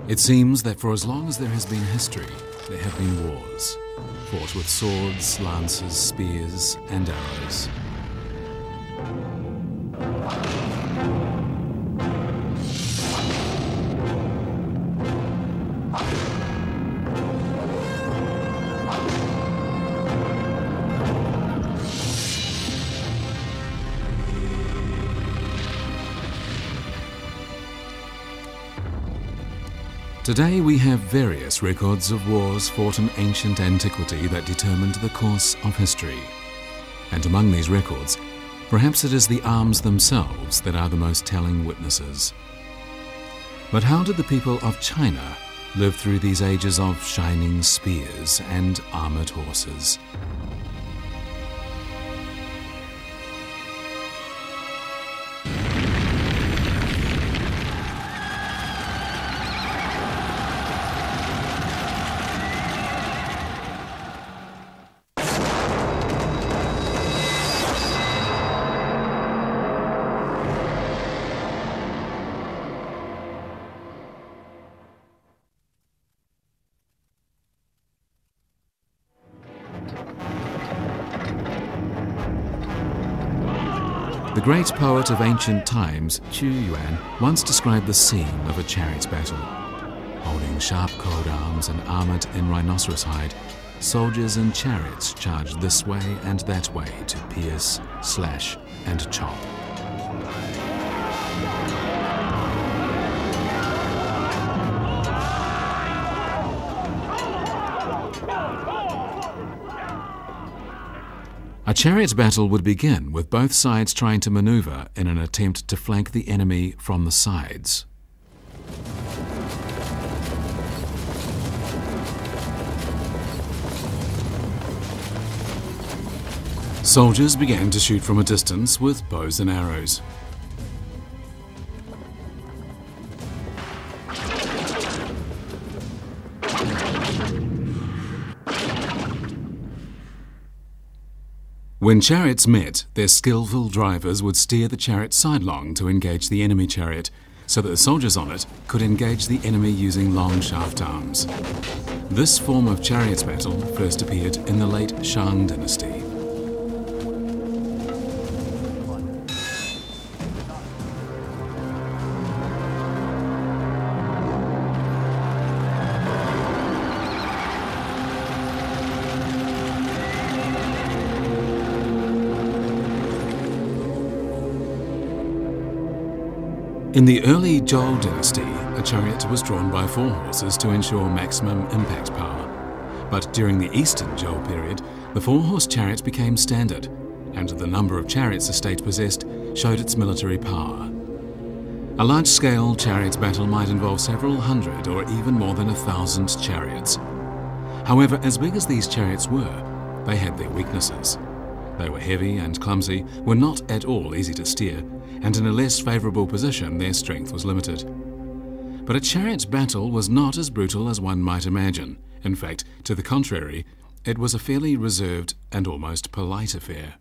It seems that for as long as there has been history, there have been wars, fought with swords, lances, spears, and arrows. Today we have various records of wars fought in ancient antiquity that determined the course of history. And among these records, perhaps it is the arms themselves that are the most telling witnesses. But how did the people of China live through these ages of shining spears and armored horses? The great poet of ancient times, Qu Yuan, once described the scene of a chariot battle. Holding sharp coat arms and armoured in rhinoceros hide, soldiers in chariots charged this way and that way to pierce, slash, and chop. A chariot battle would begin with both sides trying to maneuver in an attempt to flank the enemy from the sides. Soldiers began to shoot from a distance with bows and arrows. When chariots met, their skillful drivers would steer the chariot sidelong to engage the enemy chariot, so that the soldiers on it could engage the enemy using long shaft arms. This form of chariot battle first appeared in the late Shang dynasty. In the early Zhou dynasty, a chariot was drawn by 4 horses to ensure maximum impact power. But during the Eastern Zhou period, the 4-horse chariot became standard, and the number of chariots a state possessed showed its military power. A large-scale chariot battle might involve several hundred or even more than 1,000 chariots. However, as big as these chariots were, they had their weaknesses. They were heavy and clumsy, were not at all easy to steer, and in a less favourable position their strength was limited. But a chariot battle was not as brutal as one might imagine. In fact, to the contrary, it was a fairly reserved and almost polite affair.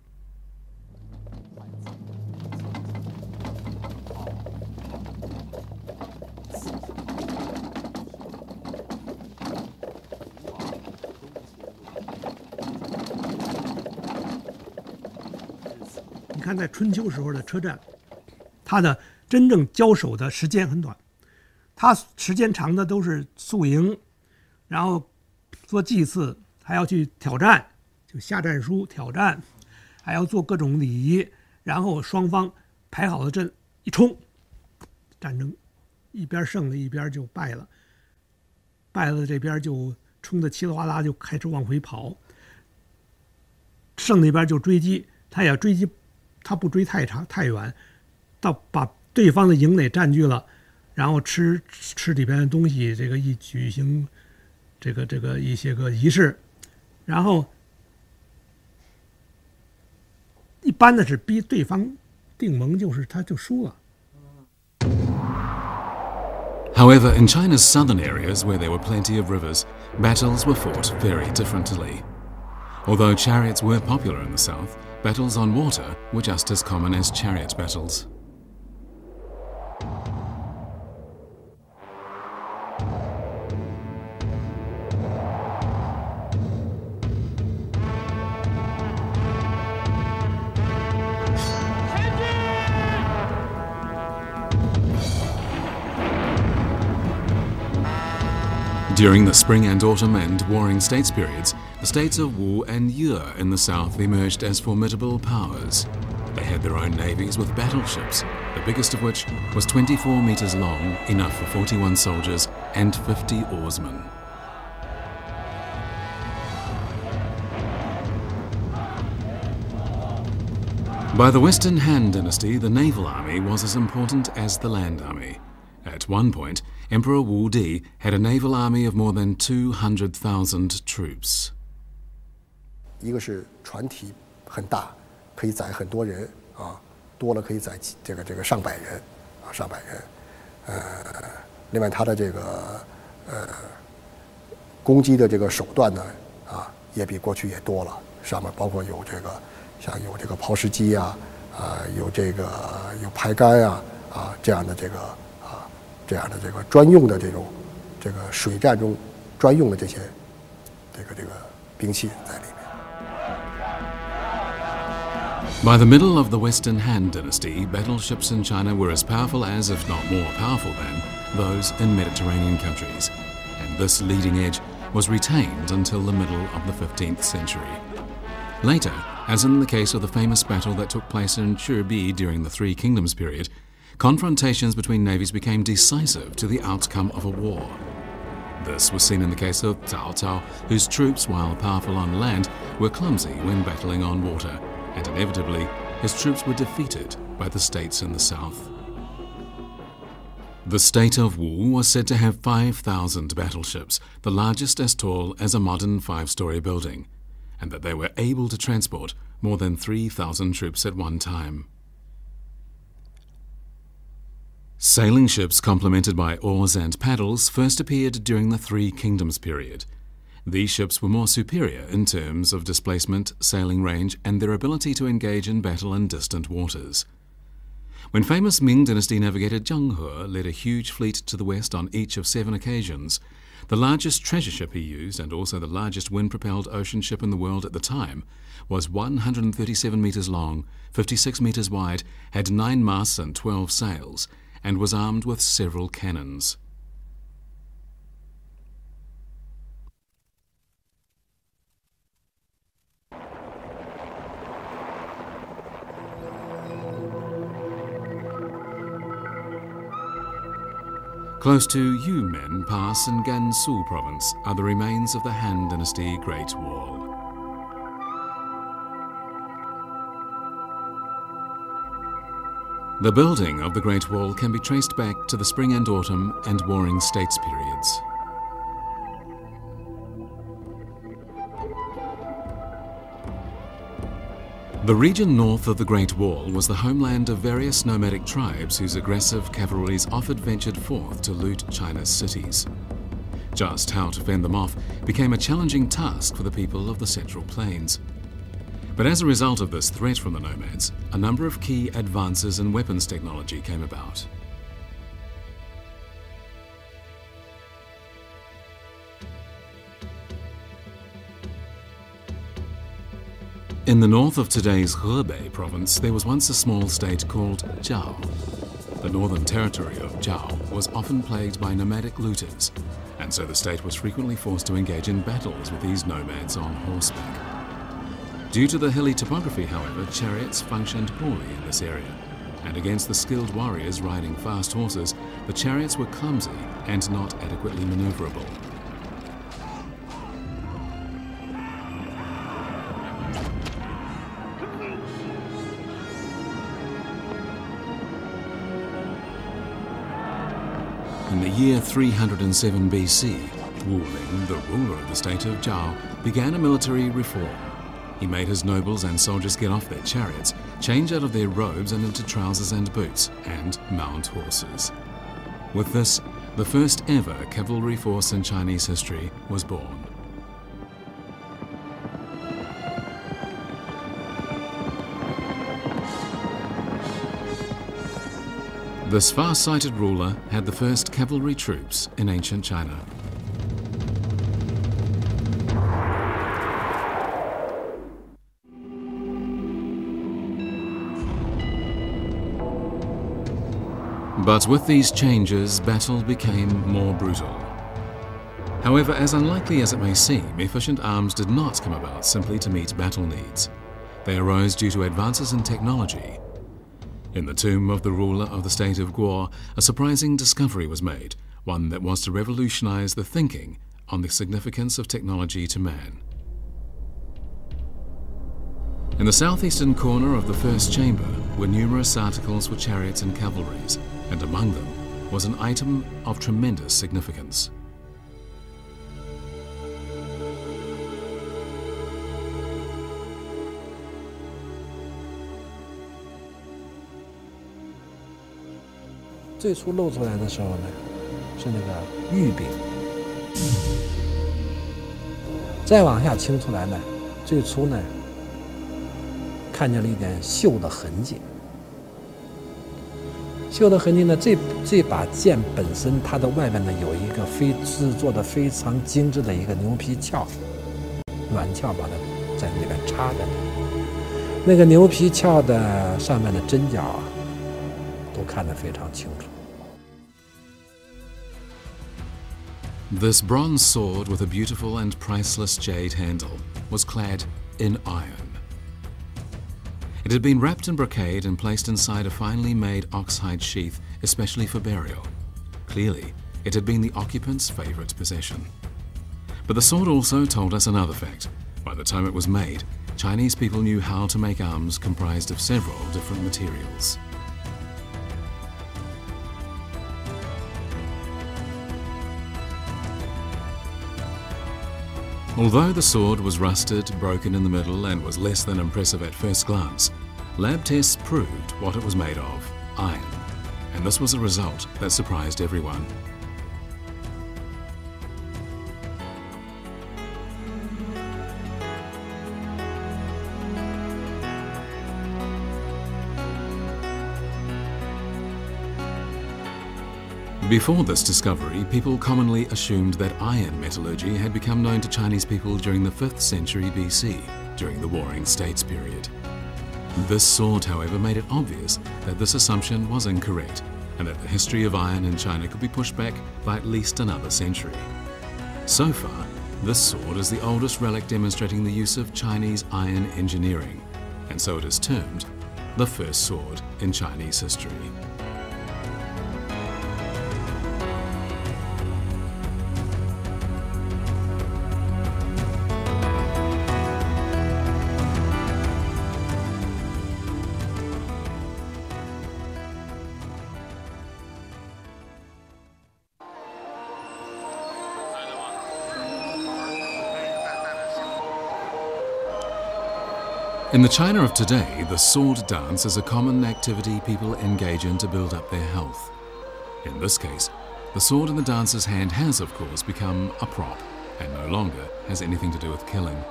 你看，在春秋时候的车站，它的真正交手的时间很短，它时间长的都是宿营，然后做祭祀，还要去挑战，就下战书挑战，还要做各种礼仪，然后双方排好了阵一冲，战争一边胜了一边就败了，败了这边就冲得稀里哗啦就开始往回跑，胜那边就追击，他也追击，他不追太长太远。到把对方的营垒占据了，然后吃里边的东西，这个一举行这个一些个仪式，然后一般的是逼对方定盟，就是他就输了。However, in China's southern areas, where there were plenty of rivers, battles were fought very differently. Although chariots were popular in the south, battles on water were just as common as chariot battles. During the spring and autumn and warring states periods, the states of Wu and Ye in the south emerged as formidable powers. They had their own navies with battleships, the biggest of which was 24 meters long, enough for 41 soldiers and 50 oarsmen. By the Western Han Dynasty, the naval army was as important as the land army. At one point, Emperor Wu Di had a naval army of more than 200,000 troops. 一个是船体很大，可以载很多人啊，多了可以载这个上百人啊，上百人。另外它的这个攻击的这个手段呢啊，也比过去也多了，上面包括有这个像有这个抛石机啊，有有排杆啊，这样的这个专用的这个水战中专用的这些兵器在里面。 By the middle of the Western Han Dynasty, battleships in China were as powerful as, if not more powerful than, those in Mediterranean countries. And this leading edge was retained until the middle of the 15th century. Later, as in the case of the famous battle that took place in Chirbi during the Three Kingdoms period, confrontations between navies became decisive to the outcome of a war. This was seen in the case of Cao Cao, whose troops, while powerful on land, were clumsy when battling on water, and inevitably his troops were defeated by the states in the south. The state of Wu was said to have 5,000 battleships, the largest as tall as a modern 5-story building, and that they were able to transport more than 3,000 troops at one time. Sailing ships complemented by oars and paddles first appeared during the Three Kingdoms period. These ships were more superior in terms of displacement, sailing range, and their ability to engage in battle in distant waters. When famous Ming Dynasty navigator Zheng He led a huge fleet to the west on each of 7 occasions, the largest treasure ship he used, and also the largest wind-propelled ocean ship in the world at the time, was 137 meters long, 56 meters wide, had 9 masts and 12 sails, and was armed with several cannons. Close to Yumen Pass in Gansu province are the remains of the Han Dynasty Great Wall. The building of the Great Wall can be traced back to the Spring and Autumn and Warring States periods. The region north of the Great Wall was the homeland of various nomadic tribes whose aggressive cavalries often ventured forth to loot China's cities. Just how to fend them off became a challenging task for the people of the Central Plains. But as a result of this threat from the nomads, a number of key advances in weapons technology came about. In the north of today's Hebei province, there was once a small state called Zhao. The northern territory of Zhao was often plagued by nomadic looters, and so the state was frequently forced to engage in battles with these nomads on horseback. Due to the hilly topography, however, chariots functioned poorly in this area, and against the skilled warriors riding fast horses, the chariots were clumsy and not adequately maneuverable. In the year 307 BC, Wu Ling, the ruler of the state of Zhao, began a military reform. He made his nobles and soldiers get off their chariots, change out of their robes and into trousers and boots, and mount horses. With this, the first ever cavalry force in Chinese history was born. This far-sighted ruler had the first cavalry troops in ancient China. But with these changes, battle became more brutal. However, as unlikely as it may seem, efficient arms did not come about simply to meet battle needs. They arose due to advances in technology. In the tomb of the ruler of the state of Guo, a surprising discovery was made, one that was to revolutionize the thinking on the significance of technology to man. In the southeastern corner of the first chamber were numerous articles for chariots and cavalries, and among them was an item of tremendous significance.最初露出来的时候呢，是那个玉柄。再往下清出来呢，最初呢，看见了一点锈的痕迹。锈的痕迹呢，这把剑本身它的外面呢有一个制作的非常精致的一个牛皮鞘，软鞘把它在里边插着。那个牛皮鞘的上面的针脚啊，都看得非常清楚。 This bronze sword with a beautiful and priceless jade handle was clad in iron. It had been wrapped in brocade and placed inside a finely made oxhide sheath, especially for burial. Clearly, it had been the occupant's favorite possession. But the sword also told us another fact. By the time it was made, Chinese people knew how to make arms comprised of several different materials. Although the sword was rusted, broken in the middle, and was less than impressive at first glance, lab tests proved what it was made of: iron. And this was a result that surprised everyone. Before this discovery, people commonly assumed that iron metallurgy had become known to Chinese people during the 5th century BC, during the Warring States period. This sword, however, made it obvious that this assumption was incorrect, and that the history of iron in China could be pushed back by at least another century. So far, this sword is the oldest relic demonstrating the use of Chinese iron engineering, and so it is termed the first sword in Chinese history. In the China of today, the sword dance is a common activity people engage in to build up their health. In this case, the sword in the dancer's hand has, of course, become a prop and no longer has anything to do with killing.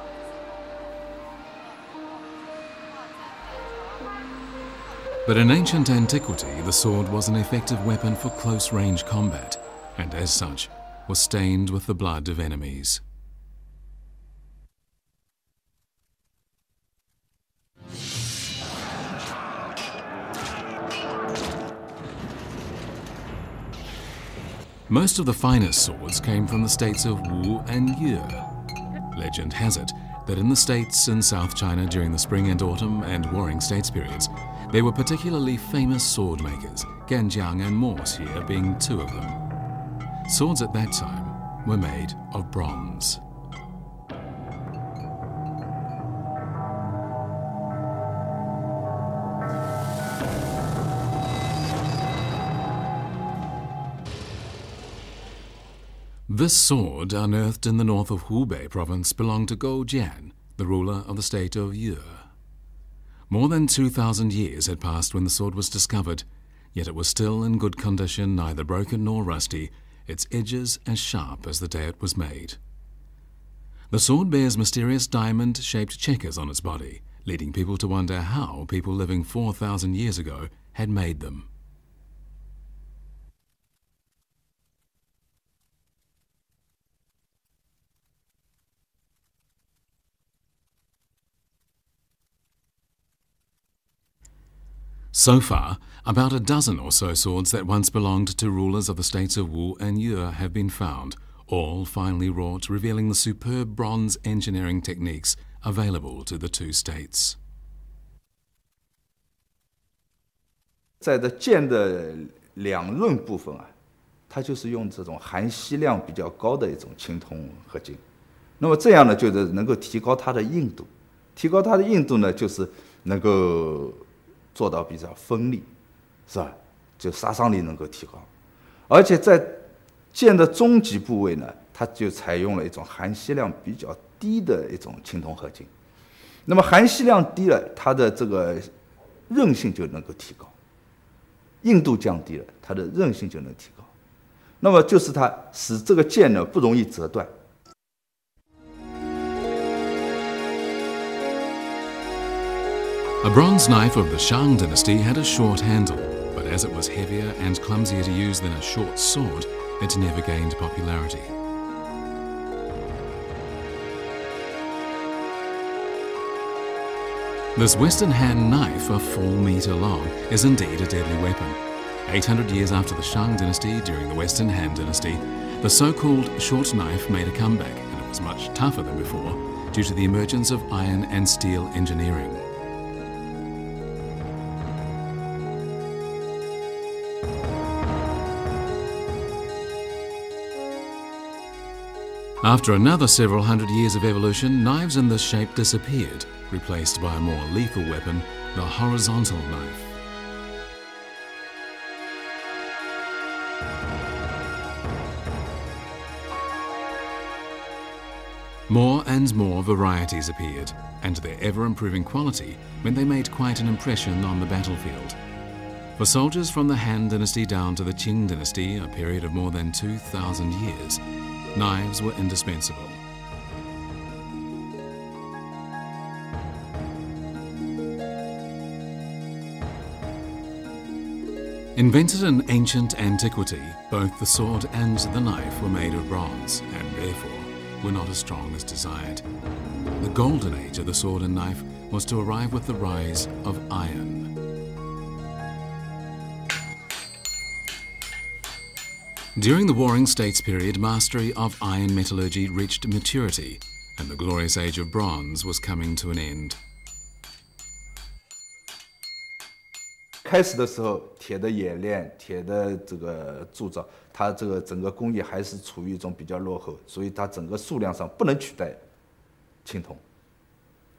But in ancient antiquity, the sword was an effective weapon for close-range combat, and as such, was stained with the blood of enemies. Most of the finest swords came from the states of Wu and Yue. Legend has it that in the states in South China during the spring and autumn and Warring States periods, there were particularly famous sword makers, Ganjiang and Moxie being two of them. Swords at that time were made of bronze. This sword, unearthed in the north of Hubei province, belonged to Gou Jian, the ruler of the state of Yue. More than 2,000 years had passed when the sword was discovered, yet it was still in good condition, neither broken nor rusty, its edges as sharp as the day it was made. The sword bears mysterious diamond-shaped checkers on its body, leading people to wonder how people living 4,000 years ago had made them. So far, about a dozen or so swords that once belonged to rulers of the states of Wu and Yue have been found, all finely wrought, revealing the superb bronze engineering techniques available to the two states. 在这剑的两刃部分啊，它就是用这种含锡量比较高的一种青铜合金。那么这样呢，就是能够提高它的硬度。提高它的硬度呢，就是能够做到比较锋利，是吧？就杀伤力能够提高。而且在剑的中级部位呢，它就采用了一种含锡量比较低的一种青铜合金。那么含锡量低了，它的这个韧性就能够提高。硬度降低了，它的韧性就能提高，那么就是它使这个剑呢不容易折断。A bronze knife of the Shang dynasty had a short handle, but as it was heavier and clumsier to use than a short sword, it never gained popularity. This Western hand knife, a full metre long, is indeed a deadly weapon. 800 years after the Shang dynasty, during the Western Han dynasty, the so-called short knife made a comeback, and it was much tougher than before due to the emergence of iron and steel engineering. After another several hundred years of evolution, knives in this shape disappeared, replaced by a more lethal weapon, the horizontal knife. More and more varieties appeared, and their ever-improving quality meant they made quite an impression on the battlefield. For soldiers from the Han dynasty down to the Qing dynasty, a period of more than 2,000 years, knives were indispensable. Invented in ancient antiquity, both the sword and the knife were made of bronze, and therefore were not as strong as desired. The golden age of the sword and knife was to arrive with the rise of iron. During the Warring States period, mastery of iron metallurgy reached maturity, and the glorious age of bronze was coming to an end. 开始的时候，铁的冶炼、铁的这个铸造，它这个整个工艺还是处于一种比较落后，所以它整个数量上不能取代青铜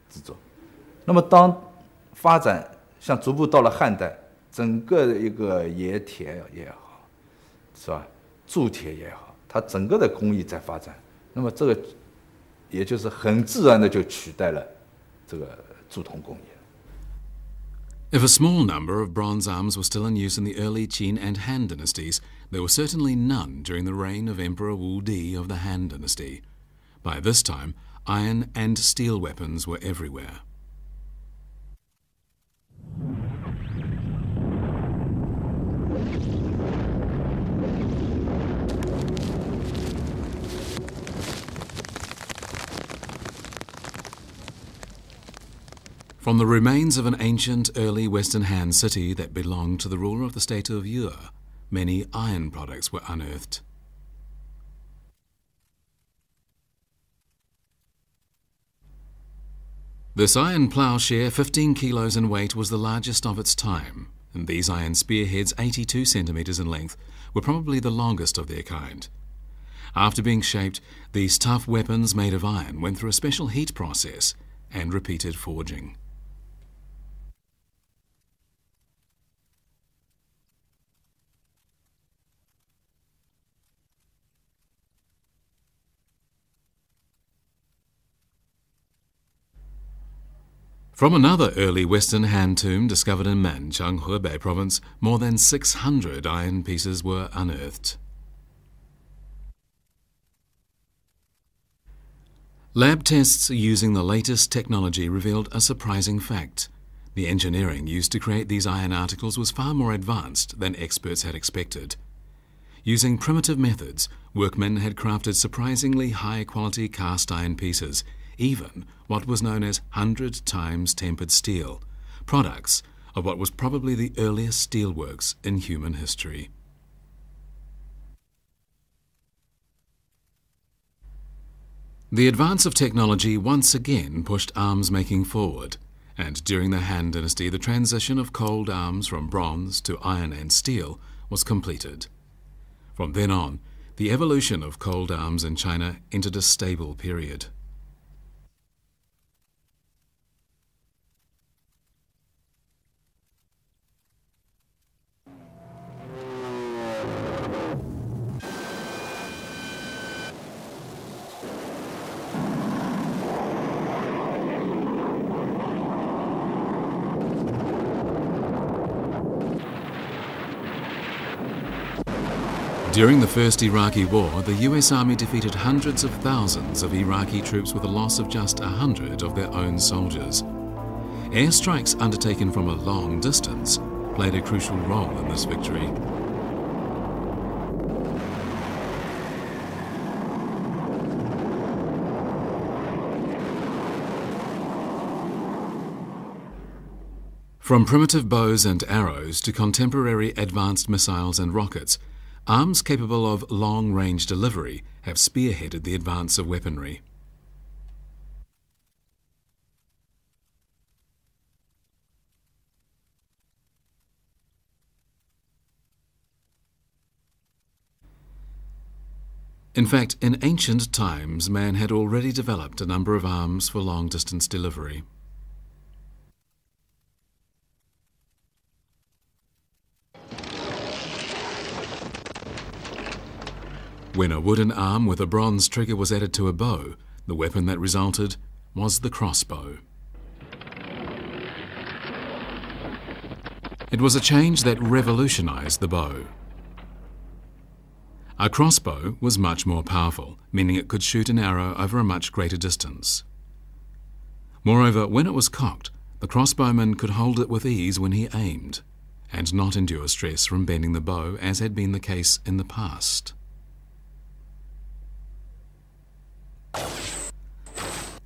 制作。那么当发展像逐步到了汉代，整个一个冶铁也好，是吧？铸铁也好，它整个的工艺在发展，那么这个也就是很自然的就取代了这个铸铜工艺。 If a small number of bronze arms were still in use in the early Qin and Han dynasties, there were certainly none during the reign of Emperor Wu Di of the Han dynasty. By this time, iron and steel weapons were everywhere. From the remains of an ancient early Western Han city that belonged to the ruler of the state of Yue, many iron products were unearthed. This iron ploughshare, 15 kilos in weight, was the largest of its time, and these iron spearheads, 82 centimetres in length, were probably the longest of their kind. After being shaped, these tough weapons made of iron went through a special heat process and repeated forging. From another early Western Han tomb discovered in Manchang, Hebei province, more than 600 iron pieces were unearthed. Lab tests using the latest technology revealed a surprising fact. The engineering used to create these iron articles was far more advanced than experts had expected. Using primitive methods, workmen had crafted surprisingly high-quality cast iron pieces, even what was known as 100 times tempered steel, products of what was probably the earliest steelworks in human history. The advance of technology once again pushed arms making forward, and during the Han Dynasty the transition of cold arms from bronze to iron and steel was completed. From then on, the evolution of cold arms in China entered a stable period. During the First Iraqi War, the US Army defeated hundreds of thousands of Iraqi troops with a loss of just 100 of their own soldiers. Airstrikes undertaken from a long distance played a crucial role in this victory. From primitive bows and arrows to contemporary advanced missiles and rockets, arms capable of long-range delivery have spearheaded the advance of weaponry. In fact, in ancient times, man had already developed a number of arms for long-distance delivery. When a wooden arm with a bronze trigger was added to a bow, the weapon that resulted was the crossbow. It was a change that revolutionized the bow. A crossbow was much more powerful, meaning it could shoot an arrow over a much greater distance. Moreover, when it was cocked, the crossbowman could hold it with ease when he aimed, and not endure stress from bending the bow as had been the case in the past.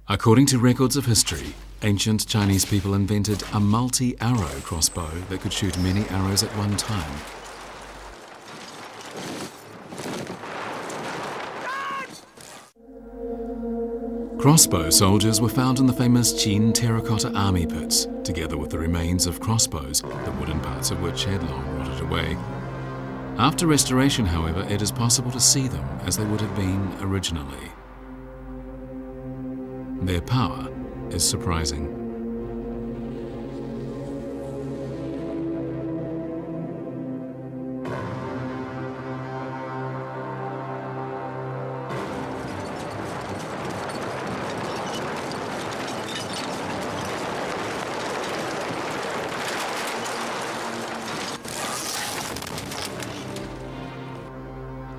According to records of history, ancient Chinese people invented a multi-arrow crossbow that could shoot many arrows at one time. Crossbow soldiers were found in the famous Qin terracotta army pits, together with the remains of crossbows, the wooden parts of which had long rotted away. After restoration, however, it is possible to see them as they would have been originally. Their power is surprising.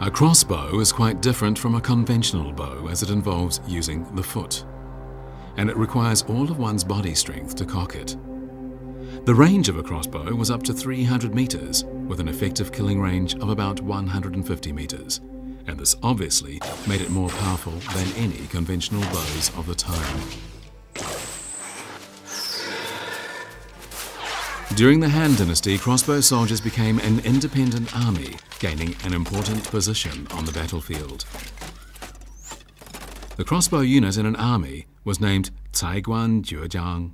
A crossbow is quite different from a conventional bow as it involves using the foot, and it requires all of one's body strength to cock it. The range of a crossbow was up to 300 meters, with an effective killing range of about 150 meters, and this obviously made it more powerful than any conventional bows of the time. During the Han Dynasty, crossbow soldiers became an independent army, gaining an important position on the battlefield. The crossbow unit in an army was named 才官绝将.